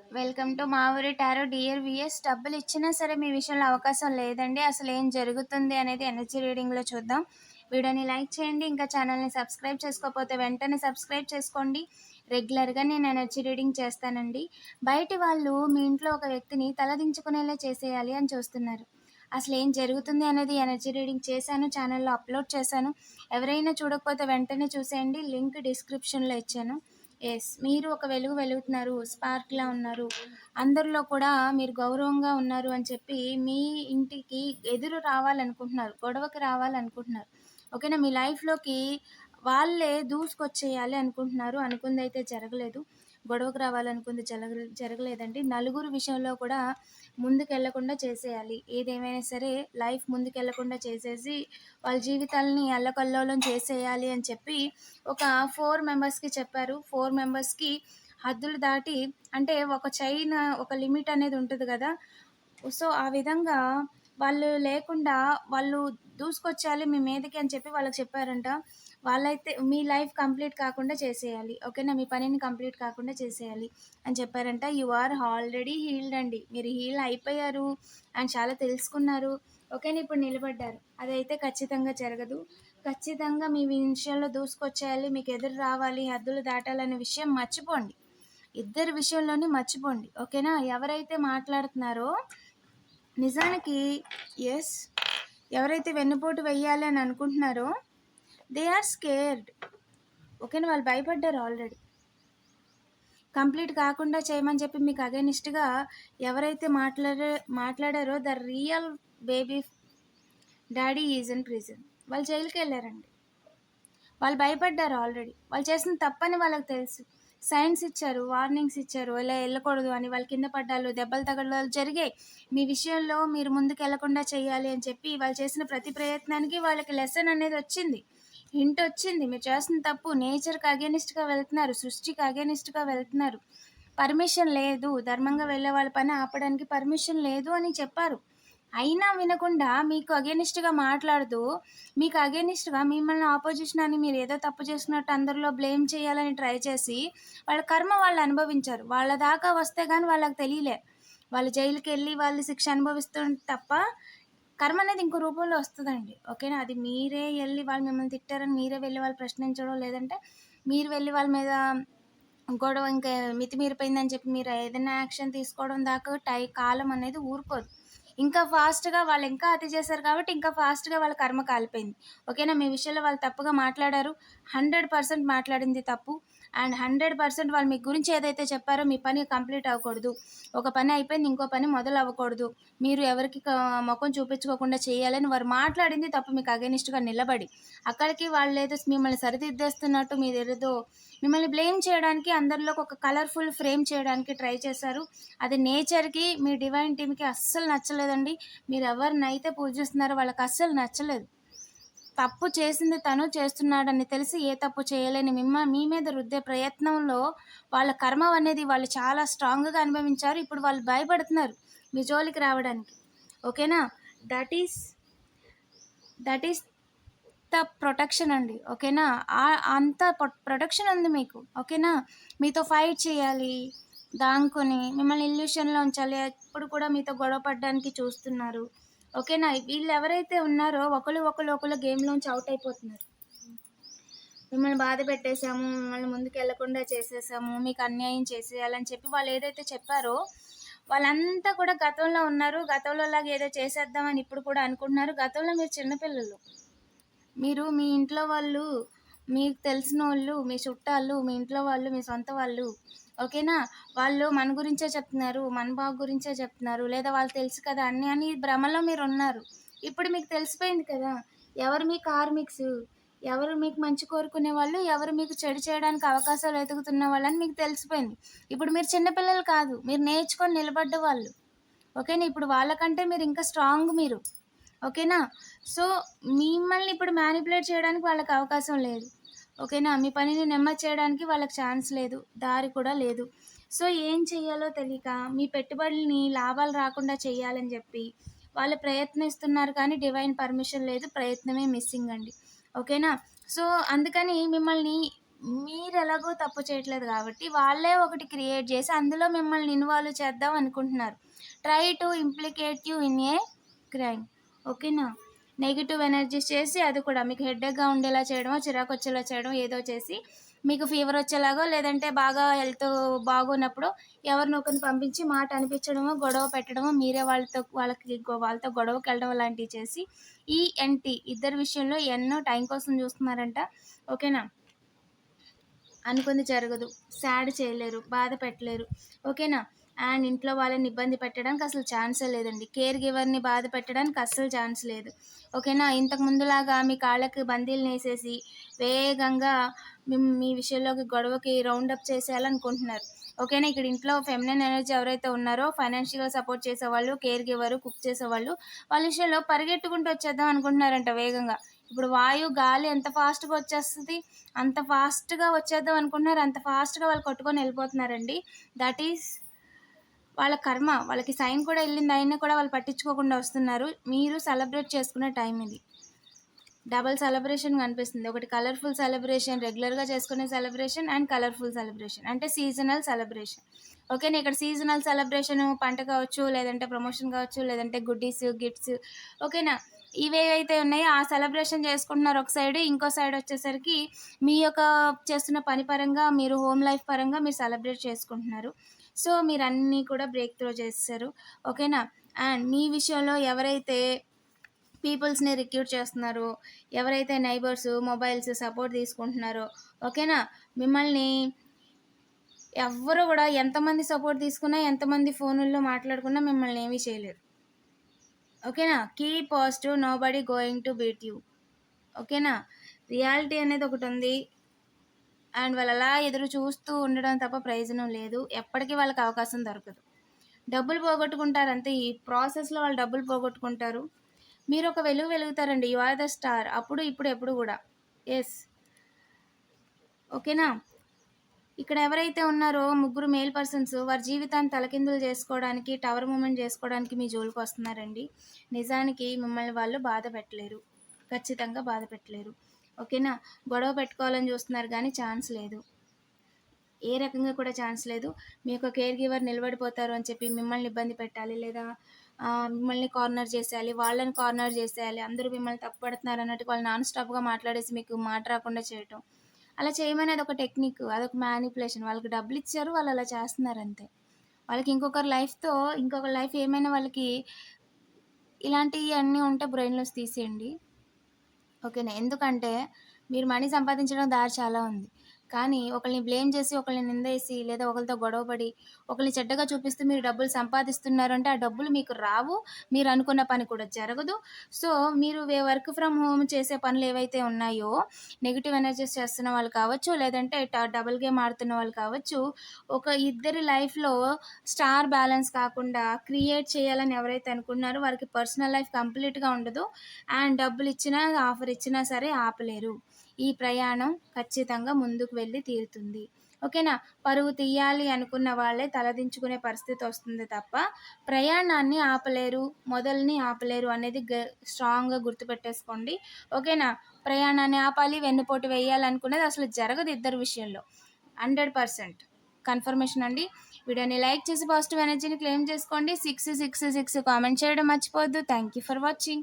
Welcome to మా ఊరి tarot dear VS. డబ్బులు ఇచ్చినా సరే మీ విషయంలో అవకాశం లేదండి. అసలు ఏం జరుగుతుంది అనేది ఎనర్జీ రీడింగ్లో చూద్దాం. వీడియోని లైక్ చేయండి. ఇంకా ఛానల్ని సబ్స్క్రైబ్ చేసుకోకపోతే వెంటనే సబ్స్క్రైబ్ చేసుకోండి. రెగ్యులర్గా నేను ఎనర్జీ రీడింగ్ చేస్తానండి. బయటి వాళ్ళు మీ ఇంట్లో ఒక వ్యక్తిని తలదించుకునేలా చేసేయాలి అని చూస్తున్నారు. అసలు ఏం జరుగుతుంది అనేది ఎనర్జీ రీడింగ్ చేశాను, ఛానల్లో అప్లోడ్ చేశాను. ఎవరైనా చూడకపోతే వెంటనే చూసేయండి. లింక్ డిస్క్రిప్షన్లో ఇచ్చాను. మీరు ఒక వెలుగు వెలుగుతున్నారు, స్పార్క్‌లా ఉన్నారు. అందరిలో కూడా మీరు గౌరవంగా ఉన్నారు అని చెప్పి మీ ఇంటికి ఎదురు రావాలనుకుంటున్నారు. గొడవకి రావాలనుకుంటున్నారు. ఓకేనా? మీ లైఫ్‌లోకి వాళ్ళే దూసుకొచ్చేయాలి అనుకుంటున్నారు. అనుకుందైతే జరగలేదు. గొడవకు రావాలనుకుంది జరగలేదండి. నలుగురు విషయంలో కూడా ముందుకెళ్ళకుండా చేసేయాలి. ఏదేమైనా సరే లైఫ్ ముందుకెళ్ళకుండా చేసేసి వాళ్ళ జీవితాలని అల్లకల్లోలం చేసేయాలి అని చెప్పి ఒక 4 మెంబర్స్‌కి చెప్పారు. 4 మెంబర్స్‌కి హద్దులు దాటి అంటే ఒక చైన్ ఒక లిమిట్ అనేది ఉంటది గదా! సో, ఆ విధంగా వాళ్ళు లేకుండా వాళ్ళు దూసుకొచ్చేయాలి మీ మీదకి అని చెప్పి వాళ్ళకి చెప్పారంట. వాళ్ళైతే మీ లైఫ్ కంప్లీట్ కాకుండా చేసేయాలి. ఓకేనా? మీ పనిని కంప్లీట్ కాకుండా చేసేయాలి అని చెప్పారంట. యూ ఆర్ ఆల్రెడీ హీల్డ్ అండి. మీరు హీల్ అయిపోయారు అండ్ చాలా తెలుసుకున్నారు. ఓకేనా? ఇప్పుడు నిలబడ్డారు. అదైతే ఖచ్చితంగా జరగదు. ఖచ్చితంగా మీ విషయంలో దూసుకొచ్చేయాలి, మీకు ఎదురు రావాలి, హద్దులు దాటాలనే విషయం మర్చిపోండి. ఇద్దరి విషయంలోని మర్చిపోండి. ఓకేనా? ఎవరైతే మాట్లాడుతున్నారో నిజానికి యెస్. ఎవరైతే వెన్నుపోటు వెయ్యాలి అని అనుకుంటున్నారో దే ఆర్ స్కేర్డ్. ఓకేనా? వాళ్ళు భయపడ్డారు ఆల్రెడీ. కంప్లీట్ కాకుండా చేయమని చెప్పి మీకు అగైనిస్ట్‌గా ఎవరైతే మాట్లాడారో the real baby daddy is in prison. వాళ్ళు జైలుకెళ్లారండి. వాళ్ళు భయపడ్డారు ఆల్రెడీ. వాళ్ళు చేసిన తప్పని వాళ్ళకి తెలుసు. సైన్స్ ఇచ్చారు, వార్నింగ్స్ ఇచ్చారు. ఇలా ఎళ్ళకూడదు అని. వాళ్ళు కింద పడ్డాలు, దెబ్బలు తగలడాలు జరిగాయి. మీ విషయంలో మీరు ముందుకెళ్ళకుండా చేయాలి అని చెప్పి వాళ్ళు చేసిన ప్రతి ప్రయత్నానికి వాళ్ళకి లెసన్ అనేది వచ్చింది. హింట్ వచ్చింది. మీరు చేస్తున్న తప్పు. నేచర్‌కి అగైనిస్ట్‌గా వెళ్తున్నారు. సృష్టికి అగైనిస్ట్‌గా వెళ్తున్నారు. పర్మిషన్ లేదు. ధర్మంగా వెళ్ళే వాళ్ళ పని ఆపడానికి పర్మిషన్ లేదు అని చెప్పారు. అయినా వినకుండా మీకు అగైనిస్ట్‌గా మాట్లాడుతూ, మీకు అగైనిస్ట్‌గా మిమ్మల్ని ఆపోజిషన్ అని మీరేదో తప్పు చేసినట్టు అందరిలో బ్లేమ్ చేయాలని ట్రై చేసి, వాళ్ళ కర్మ వాళ్ళు అనుభవించారు. వాళ్ళ దాకా వస్తే గాని వాళ్ళకి తెలియలే. వాళ్ళు జైలుకెళ్ళి వాళ్ళు శిక్ష అనుభవిస్తుంటే తప్ప, కర్మ అనేది ఇంకో రూపంలో వస్తదండి. ఓకేనా? అది మీరే ఎళ్లి వాళ్ళు మిమ్మల్ని తిట్టారని మీరే వెళ్లి వాళ్ళు ప్రశ్నించడం, లేదంటే మీరు వెళ్లి వాళ్ళ మీద గొడవ ఇంకా మితిమీరిపోయిందని చెప్పి మీరు ఏదైనా యాక్షన్ తీసుకోవడం దాకా కాలం అనేది ఊరుకోదు. ఇంకా ఫాస్ట్‌గా వాళ్ళు ఇంకా అతి చేశారు కాబట్టి ఇంకా ఫాస్ట్‌గా వాళ్ళ కర్మ కాలిపోయింది. ఓకేనా? మీ విషయంలో వాళ్ళు తప్పుగా మాట్లాడారు. 100% మాట్లాడింది తప్పు. అండ్ 100% వాళ్ళు మీ గురించి ఏదైతే చెప్పారో మీ పని కంప్లీట్ అవ్వకూడదు. ఒక పని అయిపోయింది ఇంకో పని మొదలవ్వకూడదు. మీరు ఎవరికీ మొఖం చూపించుకోకుండా చేయాలని వారు మాట్లాడింది తప్పు మీకు అగైనిస్ట్‌గా నిలబడి. అక్కడికి వాళ్ళేదో మిమ్మల్ని సరిదిద్దేస్తున్నట్టు మీరేదో మిమ్మల్ని బ్లేమ్ చేయడానికి అందరిలోకి ఒక కలర్‌ఫుల్ ఫ్రేమ్ చేయడానికి ట్రై చేశారు. అది నేచర్‌కి, మీ డివైన్ టీమ్‌కి అస్సలు నచ్చలేదండి. మీరెవరినైతే పూజిస్తున్నారో వాళ్ళకి అస్సలు నచ్చలేదు. తప్పు చేసింది తను, చేస్తున్నాడని తెలిసి ఏ తప్పు చేయలేని మీ మీద రుద్దే ప్రయత్నంలో వాళ్ళ కర్మ అనేది వాళ్ళు చాలా స్ట్రాంగ్‌గా అనుభవించారు. ఇప్పుడు వాళ్ళు భయపడుతున్నారు మీ జోలికి రావడానికి. ఓకేనా? That is that is the protection అండి. ఓకేనా? అంత ప్రొటెక్షన్ ఉంది మీకు. ఓకేనా? మీతో ఫైట్ చేయాలి, దాంకొని మిమ్మల్ని ఇల్యూషన్‌లో ఉంచాలి. ఎప్పుడు కూడా మీతో గొడవ పడడానికి చూస్తున్నారు. ఓకేనా? వీళ్ళెవరైతే ఉన్నారో ఒకళ్ళు గేమ్‌లోంచి ఔట్ అయిపోతున్నారు. మిమ్మల్ని బాధ పెట్టేసాము, మిమ్మల్ని ముందుకెళ్ళకుండా చేసేసాము, మీకు అన్యాయం చేసేయాలని చెప్పి వాళ్ళు ఏదైతే చెప్పారో వాళ్ళంతా కూడా గతంలో ఉన్నారు. గతంలోలాగా ఏదో చేసేద్దామని ఇప్పుడు కూడా అనుకుంటున్నారు. గతంలో మీరు చిన్న పిల్లలు. మీరు మీ ఇంట్లో వాళ్ళు, మీకు తెలిసినోళ్ళు, మీ చుట్టాలు, మీ ఇంట్లో వాళ్ళు, మీ సొంత వాళ్ళు ఓకేనా? వాళ్ళు మన గురించే చెప్తున్నారు, మన బాగు గురించే చెప్తున్నారు. లేదా వాళ్ళు తెలుసు కదా అన్నీ అని భ్రమలో మీరున్నారు. ఇప్పుడు మీకు తెలిసిపోయింది కదా! ఎవరు మీ కార్మిక్సు, ఎవరు మీకు మంచి కోరుకునే వాళ్ళు, ఎవరు మీకు చెడు చేయడానికి అవకాశాలు వెతుకుతున్న వాళ్ళని మీకు తెలిసిపోయింది. ఇప్పుడు మీరు చిన్న పిల్లలు కాదు. మీరు నేర్చుకొని నిలబడ్డ వాళ్ళు. ఓకేనా? ఇప్పుడు వాళ్ళకంటే మీరు ఇంకా స్ట్రాంగ్ మీరు. ఓకేనా? సో, మిమ్మల్ని ఇప్పుడు మ్యానిపులేట్ చేయడానికి వాళ్ళకి అవకాశం లేదు. ఓకేనా? మీ పనిని నెమ్మది చేయడానికి వాళ్ళకి ఛాన్స్ లేదు. దారి కూడా లేదు. సో, ఏం చెయ్యాలో తెలీక మీ పెట్టుబడులని లాభాలు రాకుండా చెయ్యాలని జెప్పి వాళ్ళు ప్రయత్నిస్తున్నారు కానీ డివైన్ పర్మిషన్ లేదు. ప్రయత్నమే మిస్సింగ్ అండి. ఓకేనా? సో, అందుకని మిమ్మల్ని మీరెలాగో తప్పు చేయట్లేదు కాబట్టి, వాళ్ళే ఒకటి క్రియేట్ చేసి అందులో మిమ్మల్ని ఇన్వాల్వ్ చేద్దాం అనుకుంటున్నారు. Try to implicate you in a crime. ఓకేనా? నెగెటివ్ ఎనర్జీస్ చేసి అది కూడా మీకు హెడేక్‌గా ఉండేలా చేయడమో, చిరాకొచ్చేలా చేయడం ఏదో చేసి, మీకు ఫీవర్ వచ్చేలాగో లేదంటే బాగా హెల్త్ బాగోనప్పుడు ఎవరినో ఒకరిని పంపించి మాట అనిపించడమో, గొడవ పెట్టడమో, మీరే వాళ్ళతో గొడవకెళ్ళడం లాంటివి చేసి, ఈఎన్‌టి ఇద్దరి విషయంలో ఎన్నో టైం కోసం చూస్తున్నారంట. ఓకేనా? అనుకుంది జరగదు. సాడ్ చేయలేరు. బాధ పెట్టలేరు. ఓకేనా? అండ్ ఇంట్లో వాళ్ళని ఇబ్బంది పెట్టడానికి అసలు ఛాన్సే లేదండి. కేర్ గివర్‌ని బాధ పెట్టడానికి అస్సలు ఛాన్స్ లేదు. ఓకేనా? ఇంతకు ముందులాగా మీ కాళ్ళకి బందీలనేసేసి వేగంగా మీ విషయంలోకి గొడవకి రౌండప్ చేసేయాలనుకుంటున్నారు. ఓకేనా? ఇక్కడ ఇంట్లో ఫెమినిన్ ఎనర్జీ ఎవరైతే ఉన్నారో ఫైనాన్షియల్‌గా సపోర్ట్ చేసేవాళ్ళు, కేర్ గివరు, కుక్ చేసేవాళ్ళు వాళ్ళ విషయంలో పరిగెట్టుకుంటూ వచ్చేద్దాం అనుకుంటున్నారంట వేగంగా. ఇప్పుడు గాలి ఎంత ఫాస్ట్‌గా వచ్చేస్తది, అంత ఫాస్ట్‌గా వచ్చేద్దాం అనుకుంటున్నారు. అంత ఫాస్ట్‌గా వాళ్ళు కొట్టుకొని వెళ్ళిపోతున్నారండి. దట్ ఈస్ వాళ్ళ కర్మ. వాళ్ళకి సైన్ కూడా ఎళ్ళింది. అయినా కూడా వాళ్ళు పట్టించుకోకుండా వస్తున్నారు. మీరు సెలబ్రేట్ చేసుకునే టైం ఇది. డబుల్ సెలబ్రేషన్ కనిపిస్తుంది. ఒకటి కలర్‌ఫుల్ సెలబ్రేషన్, రెగ్యులర్‌గా చేసుకునే సెలబ్రేషన్ అండ్ కలర్‌ఫుల్ సెలబ్రేషన్. అంటే సీజనల్ సెలబ్రేషన్. ఓకేనా? ఇక్కడ సీజనల్ సెలబ్రేషను పంట కావచ్చు, లేదంటే ప్రమోషన్ కావచ్చు, లేదంటే గుడ్డీస్, గిఫ్ట్స్. ఓకేనా? ఇవేవైతే ఉన్నాయో ఆ సెలబ్రేషన్ చేసుకుంటున్నారు ఒక సైడ్. ఇంకో సైడ్ వచ్చేసరికి మీ యొక్క చేస్తున్న పని పరంగా, మీరు హోమ్ లైఫ్ పరంగా మీరు సెలబ్రేట్ చేసుకుంటున్నారు. సో, మీరన్నీ కూడా బ్రేక్ త్రూ చేసేసారు. ఓకేనా? అండ్ మీ విషయంలో ఎవరైతే పీపుల్స్‌ని రిక్రూట్ చేస్తున్నారో, ఎవరైతే నైబర్స్, మొబైల్స్ సపోర్ట్ తీసుకుంటున్నారో, ఓకేనా? మిమ్మల్ని ఎవ్వరు గూడా ఎంతమంది సపోర్ట్ తీసుకున్నా, ఎంతమంది ఫోనుల్లో మాట్లాడుకున్నా మిమ్మల్ని ఏమీ చేయలేరు. ఓకేనా? Keep positive, nobody going to beat you. ఓకేనా? రియాలిటీ అనేది ఒకటుంది. అండ్ వాళ్ళలా ఎదురు చూస్తూ ఉండడం తప్ప ప్రయోజనం లేదు. ఎప్పటికీ వాళ్ళకి అవకాశం దొరకదు. డబ్బులు పోగొట్టుకుంటారు అంతే. ఈ ప్రాసెస్‌లో వాళ్ళు డబ్బులు పోగొట్టుకుంటారు. మీరొక వెలుగు వెలుగుతారండి. You are the star. అప్పుడు, ఇప్పుడు, ఎప్పుడు గూడా. యెస్. ఓకేనా? ఇక్కడ ఎవరైతే ఉన్నారో ముగ్గురు మేల్ పర్సన్స్ వారి జీవితాన్ని తలకిందులు చేసుకోవడానికి, టవర్ మూమెంట్ చేసుకోవడానికి మీ జోలికొస్తున్నారండి. నిజానికి మిమ్మల్ని వాళ్ళు బాధ పెట్టలేరు. ఖచ్చితంగా బాధ పెట్టలేరు. ఓకేనా? గొడవ పెట్టుకోవాలని చూస్తున్నారు గానీ ఛాన్స్ లేదు. ఏ రకంగా కూడా ఛాన్స్ లేదు. మీ యొక్క కేర్ గివర్ నిలబడిపోతారు అని చెప్పి మిమ్మల్ని ఇబ్బంది పెట్టాలి, లేదా మిమ్మల్ని కార్నర్ చేసేయాలి, వాళ్ళని కార్నర్ చేసేయాలి, అందరూ మిమ్మల్ని తప్పు పడుతున్నారు అన్నట్టుగా వాళ్ళు నాన్ స్టాప్‌గా మాట్లాడేసి మీకు మాట రాకుండా చేయటం. అలా చేయమని అదొక టెక్నిక్. అదొక మ్యానిపులేషన్. వాళ్ళకి డబ్బులిచ్చారు. వాళ్ళు అలా చేస్తున్నారంతే. వాళ్ళకి ఇంకొకరి లైఫ్ ఏమైనా వాళ్ళకి ఇలాంటియన్నీ ఉంటే బ్రెయిన్‌లోంచి తీసేయండి. ఓకేనా? ఎందుకంటే మీరు మనీ సంపాదించడం దారి చాలా ఉంది. కానీ ఒకళ్ళని బ్లేమ్ చేసి, ఒకళ్ళని నిందేసి, లేదా ఒకళ్ళతో గొడవపడి, ఒకళ్ళని చెడ్డగా చూపిస్తూ మీరు డబ్బులు సంపాదిస్తున్నారంటే, ఆ డబ్బులు మీకు రావు. మీరనుకున్న పని కూడా జరగదు. సో, మీరు వర్క్ ఫ్రమ్ హోమ్ చేసే పనులేవైతే ఉన్నాయో, నెగెటివ్ ఎనర్జీస్ చేస్తున్న వాళ్ళు కావచ్చు, లేదంటే డబుల్ గేమ్ ఆడుతున్న వాళ్ళు కావచ్చు, ఒక ఇద్దరి లైఫ్‌లో స్టార్ బ్యాలెన్స్ కాకుండా క్రియేట్ చేయాలని ఎవరైతే అనుకుంటున్నారో, వారికి పర్సనల్ లైఫ్ కంప్లీట్‌గా ఉండదు. అండ్ డబ్బులిచ్చినా, ఆఫర్ ఇచ్చినా సరే ఆపలేరు. ఈ ప్రయాణం ఖచ్చితంగా ముందుకు వెళ్ళి తీరుతుంది. ఓకేనా? పరువు తీయాలి అనుకున్న వాళ్ళే తలదించుకునే పరిస్థితొస్తుంది తప్ప, ప్రయాణాన్ని ఆపలేరు, మొదలుని ఆపలేరు అనేది స్ట్రాంగ్‌గా గుర్తుపెట్టేసుకోండి. ఓకేనా? ప్రయాణాన్ని ఆపాలి, వెన్నుపోటు వేయాలనుకున్నది అసలు జరగదు ఇద్దరి విషయంలో. 100% కన్ఫర్మేషన్ అండి. వీడియోని లైక్ చేసి పాజిటివ్ ఎనర్జీని క్లెయిమ్ చేసుకోండి. 666 కామెంట్ చేయడం మర్చిపోవద్దు. Thank you for watching.